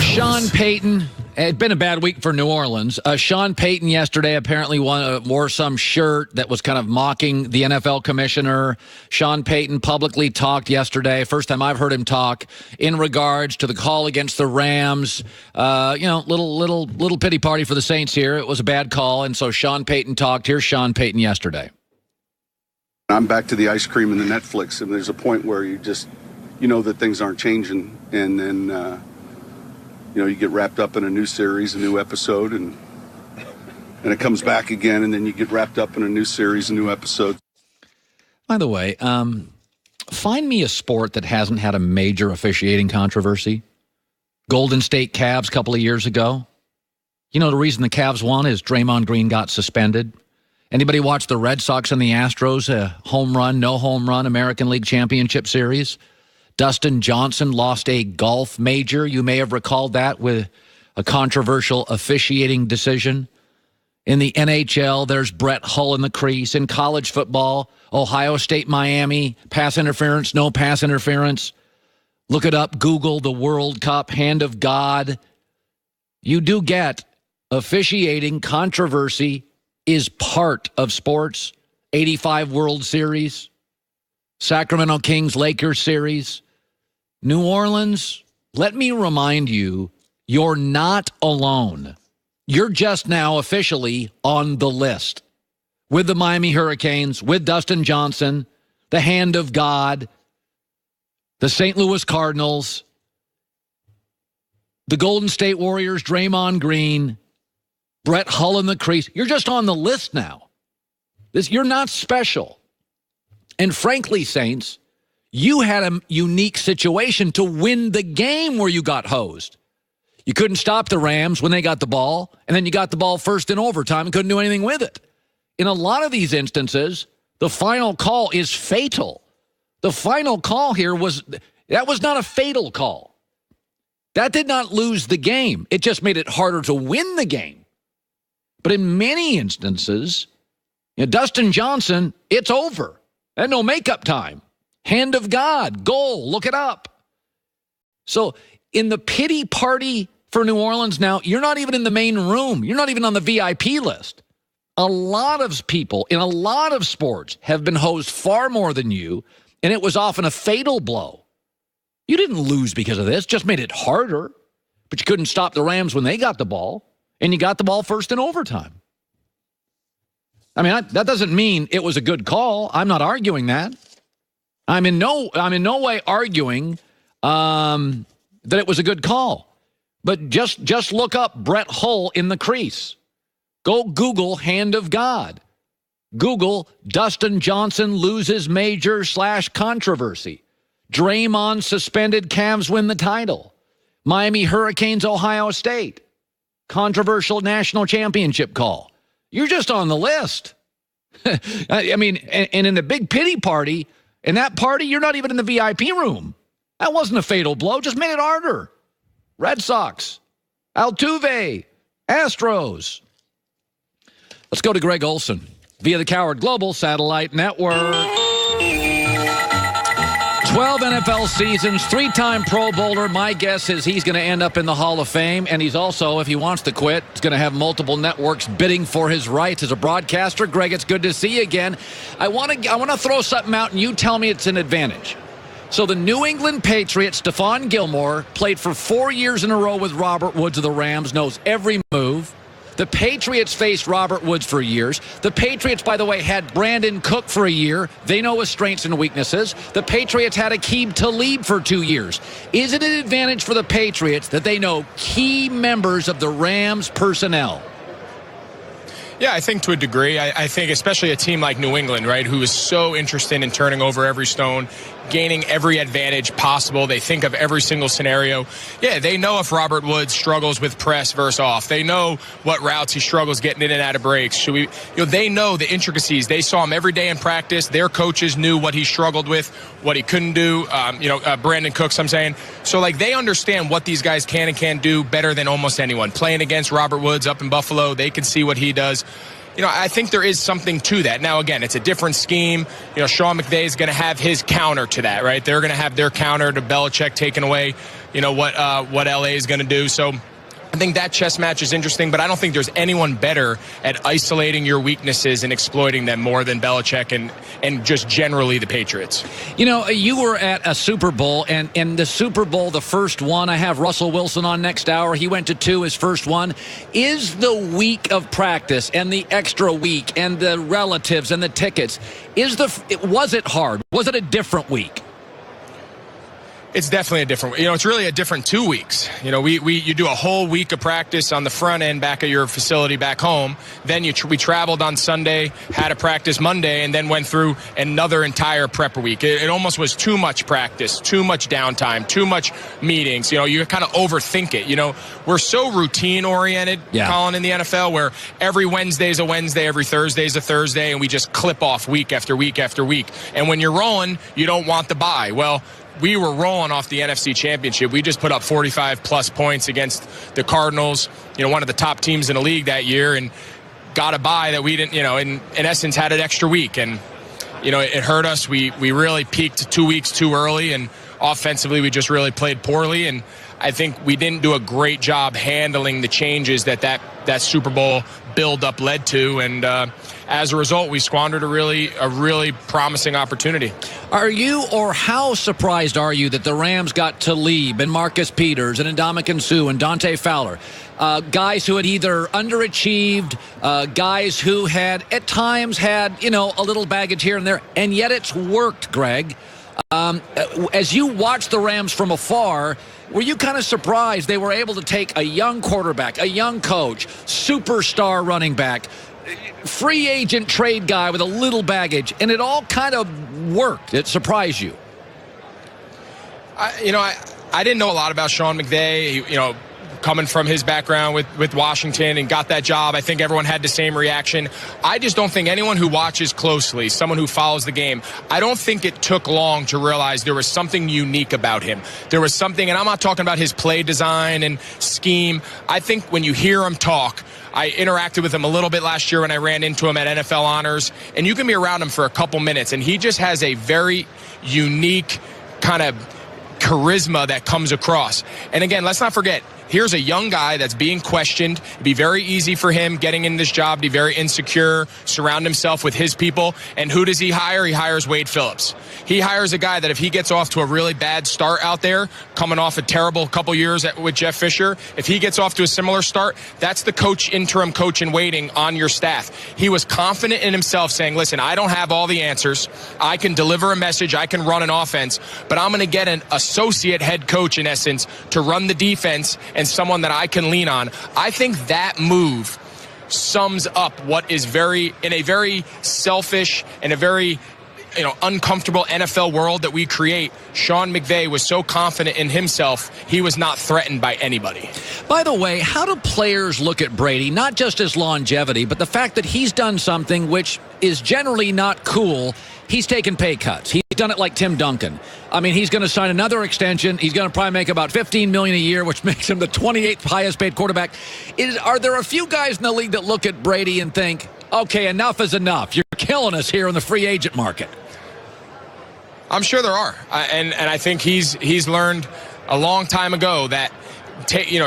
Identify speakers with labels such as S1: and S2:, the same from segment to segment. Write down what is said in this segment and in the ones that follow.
S1: Sean Payton, it's been a bad week for New Orleans. Sean Payton yesterday apparently wore some shirt that was kind of mocking the NFL commissioner. Sean Payton publicly talked yesterday, first time I've heard him talk, in regards to the call against the Rams. Little pity party for the Saints here. It was a bad call, and so Sean Payton talked. Here's Sean Payton yesterday.
S2: I'm back to the ice cream and the Netflix, and there's a point where you know that things aren't changing, and then you get wrapped up in a new series, a new episode, and it comes back again, and then you get wrapped up in a new series, a new episode.
S1: By the way, find me a sport that hasn't had a major officiating controversy. Golden State Cavs a couple of years ago. You know, the reason the Cavs won is Draymond Green got suspended. Anybody watch the Red Sox and the Astros, a home run, no home run American League Championship Series? Dustin Johnson lost a golf major. You may have recalled that with a controversial officiating decision. In the NHL, there's Brett Hull in the crease. In college football, Ohio State, Miami, pass interference, no pass interference. Look it up, Google the World Cup, hand of God. You do get officiating controversy is part of sports. 85 World Series, Sacramento Kings, Lakers series. New Orleans, let me remind you, you're not alone. You're just now officially on the list with the Miami Hurricanes, with Dustin Johnson, the hand of God, the St. Louis Cardinals, the Golden State Warriors, Draymond Green, Brett Hull in the crease. You're just on the list now. You're not special. And frankly, Saints, you had a unique situation to win the game where you got hosed. You couldn't stop the Rams when they got the ball, and then you got the ball first in overtime and couldn't do anything with it. In a lot of these instances, the final call is fatal. The final call here was not a fatal call. That did not lose the game. It just made it harder to win the game. But in many instances, Dustin Johnson, it's over. And no makeup time. Hand of God, goal, look it up. So in the pity party for New Orleans now, you're not even in the main room. You're not even on the VIP list. A lot of people in a lot of sports have been hosed far more than you, and it was often a fatal blow. You didn't lose because of this, just made it harder. But you couldn't stop the Rams when they got the ball, and you got the ball first in overtime. I mean, that doesn't mean it was a good call. I'm not arguing that. I'm in no way arguing that it was a good call. But just look up Brett Hull in the crease. Go Google hand of God. Google Dustin Johnson loses major / controversy. Draymond suspended, Cavs win the title. Miami Hurricanes, Ohio State. Controversial national championship call. You're just on the list. I mean, and in the big pity party, in that party, you're not even in the VIP room. That wasn't a fatal blow, just made it harder. Red Sox, Altuve, Astros. Let's go to Greg Olsen via the Cowherd Global Satellite Network. 12 NFL seasons, 3-time Pro Bowler. My guess is he's going to end up in the Hall of Fame, and he's also, if he wants to quit, he's going to have multiple networks bidding for his rights as a broadcaster. Greg, it's good to see you again. I want to throw something out, and you tell me it's an advantage. So the New England Patriots, Stephon Gilmore, played for 4 years in a row with Robert Woods of the Rams, knows every move. The Patriots faced Robert Woods for years. The Patriots, by the way, had Brandon Cook for a year. They know his strengths and weaknesses. The Patriots had Aqib Talib for 2 years. Is it an advantage for the Patriots that they know key members of the Rams personnel?
S3: Yeah, I think to a degree. I think especially a team like New England, right, who is so interested in turning over every stone, gaining every advantage possible. They think of every single scenario. Yeah, they know if Robert Woods struggles with press versus off. They know what routes he struggles getting in and out of breaks. They know the intricacies. They saw him every day in practice. Their coaches knew what he struggled with, what he couldn't do. Brandon Cooks, I'm saying. So, they understand what these guys can and can't do better than almost anyone. Playing against Robert Woods up in Buffalo, they can see what he does. I think there is something to that. Now, again, it's a different scheme. Sean McVay is going to have his counter to that, right? They're going to have their counter to Belichick taking away what LA is going to do. So I think that chess match is interesting, but I don't think there's anyone better at isolating your weaknesses and exploiting them more than Belichick and just generally the Patriots.
S1: You were at a Super Bowl, and in the Super Bowl, the first one, I have Russell Wilson on next hour. He went to 2, his first one. Is the week of practice and the extra week and the relatives and the tickets, was it hard? Was it a different week?
S3: It's definitely a different, it's really a different 2 weeks. You do a whole week of practice on the front end back at your facility back home. Then we traveled on Sunday, had a practice Monday, and then went through another entire prep week. It almost was too much practice, too much downtime, too much meetings. You kind of overthink it. We're so routine oriented, Colin, in the NFL, where every Wednesday is a Wednesday, every Thursday is a Thursday, and we just clip off week after week after week. And when you're rolling, you don't want the bye. Well, we were rolling off the NFC Championship. We just put up 45-plus points against the Cardinals, one of the top teams in the league that year, and got a bye that we didn't, in essence, had an extra week. And, it hurt us. We really peaked 2 weeks too early, and offensively we just really played poorly. And I think we didn't do a great job handling the changes that Super Bowl build-up led to. And as a result, we squandered a really promising opportunity.
S1: Are you, or how surprised are you that the Rams got Talib and Marcus Peters and Ndamukong Suh and Dante Fowler, guys who had either underachieved, guys who had at times had, a little baggage here and there, and yet it's worked, Greg. As you watch the Rams from afar, were you kind of surprised they were able to take a young quarterback, a young coach, superstar running back, free agent trade guy with a little baggage, and it all kind of worked? It surprised you?
S3: I didn't know a lot about Sean McVay, coming from his background with Washington, and got that job. I think everyone had the same reaction. I just don't think anyone who watches closely, someone who follows the game, I don't think it took long to realize there was something unique about him. There was something, and I'm not talking about his play design and scheme. I think when you hear him talk, I interacted with him a little bit last year when I ran into him at NFL Honors, and you can be around him for a couple minutes, and he just has a very unique kind of charisma that comes across. And again, let's not forget, here's a young guy that's being questioned. It'd be very easy for him getting in this job to be very insecure, surround himself with his people. And who does he hire? He hires Wade Phillips. He hires a guy that if he gets off to a really bad start out there, coming off a terrible couple years with Jeff Fisher, if he gets off to a similar start, that's the interim coach in waiting on your staff. He was confident in himself, saying, listen, I don't have all the answers. I can deliver a message. I can run an offense, but I'm going to get an associate head coach, in essence, to run the defense and someone that I can lean on. I think that move sums up what is in a very selfish and a very uncomfortable NFL world that we create. Sean McVay was so confident in himself, he was not threatened by anybody.
S1: By the way, how do players look at Brady, not just his longevity, but the fact that he's done something which is generally not cool? He's taken pay cuts. He's done it like Tim Duncan. I mean, he's going to sign another extension. He's going to probably make about $15 million a year, which makes him the 28th highest paid quarterback. Are there a few guys in the league that look at Brady and think, okay, enough is enough. You're killing us here in the free agent market?
S3: I'm sure there are. And I think he's learned a long time ago that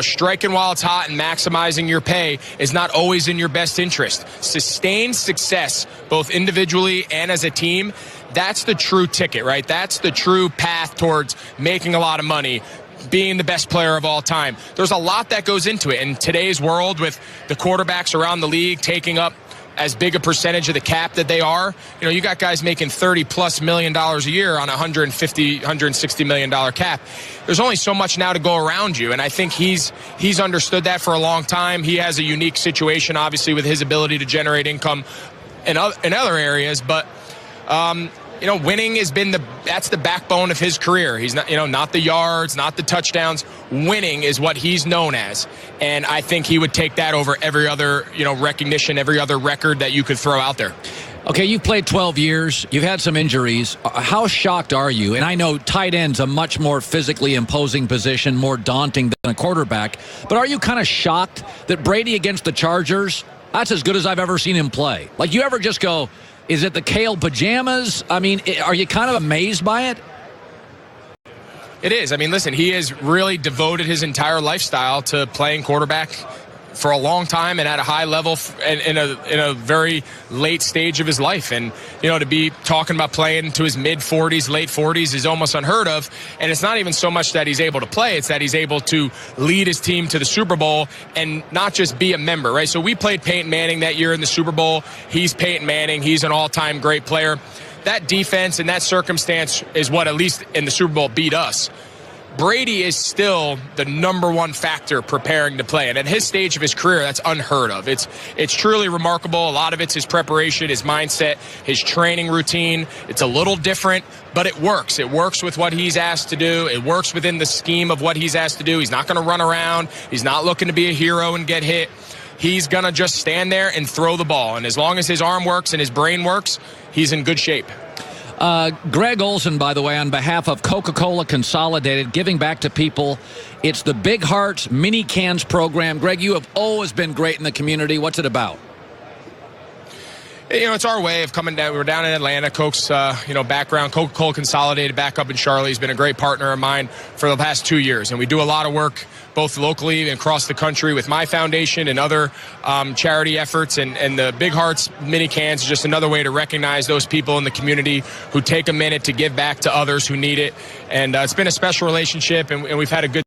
S3: striking while it's hot and maximizing your pay is not always in your best interest. Sustained success, both individually and as a team, that's the true ticket, right? That's the true path towards making a lot of money, being the best player of all time. There's a lot that goes into it. In today's world, with the quarterbacks around the league taking up as big a percentage of the cap that they are, you got guys making $30+ million a year on a $160 million cap. There's only so much now to go around you, and I think he's understood that for a long time. He has a unique situation, obviously, with his ability to generate income in other areas, but winning has been that's the backbone of his career. He's not, not the yards, not the touchdowns. Winning is what he's known as. And I think he would take that over every other, recognition, every other record that you could throw out there.
S1: Okay, you've played 12 years. You've had some injuries. How shocked are you? And I know tight end's a much more physically imposing position, more daunting than a quarterback. But are you kind of shocked that Brady against the Chargers, that's as good as I've ever seen him play? Like, you ever just go, is it the kale pajamas? I mean, are you kind of amazed by it?
S3: It is. I mean, listen, he has really devoted his entire lifestyle to playing quarterback for a long time and at a high level in a very late stage of his life. And, you know, to be talking about playing to his mid-40s, late 40s is almost unheard of. And it's not even so much that he's able to play, it's that he's able to lead his team to the Super Bowl and not just be a member, right? So we played Peyton Manning that year in the Super Bowl. He's Peyton Manning. He's an all-time great player. That defense and that circumstance is what, at least in the Super Bowl, beat us. Brady is still the number one factor preparing to play. And at his stage of his career, that's unheard of. It's truly remarkable. A lot of it's his preparation, his mindset, his training routine. It's a little different, but it works. It works with what he's asked to do. It works within the scheme of what he's asked to do. He's not going to run around. He's not looking to be a hero and get hit. He's going to just stand there and throw the ball. And as long as his arm works and his brain works, he's in good shape.
S1: Greg Olsen, by the way, on behalf of Coca-Cola Consolidated, giving back to people. It's the Big Hearts Mini Cans program. Greg, you have always been great in the community. What's it about?
S3: You know, it's our way of coming down. We're down in Atlanta. Coke's, background, Coca-Cola Consolidated back up in Charlotte. He's been a great partner of mine for the past 2 years. And we do a lot of work both locally and across the country with my foundation and other charity efforts. And the Big Hearts Mini Cans is just another way to recognize those people in the community who take a minute to give back to others who need it. And it's been a special relationship, and we've had a good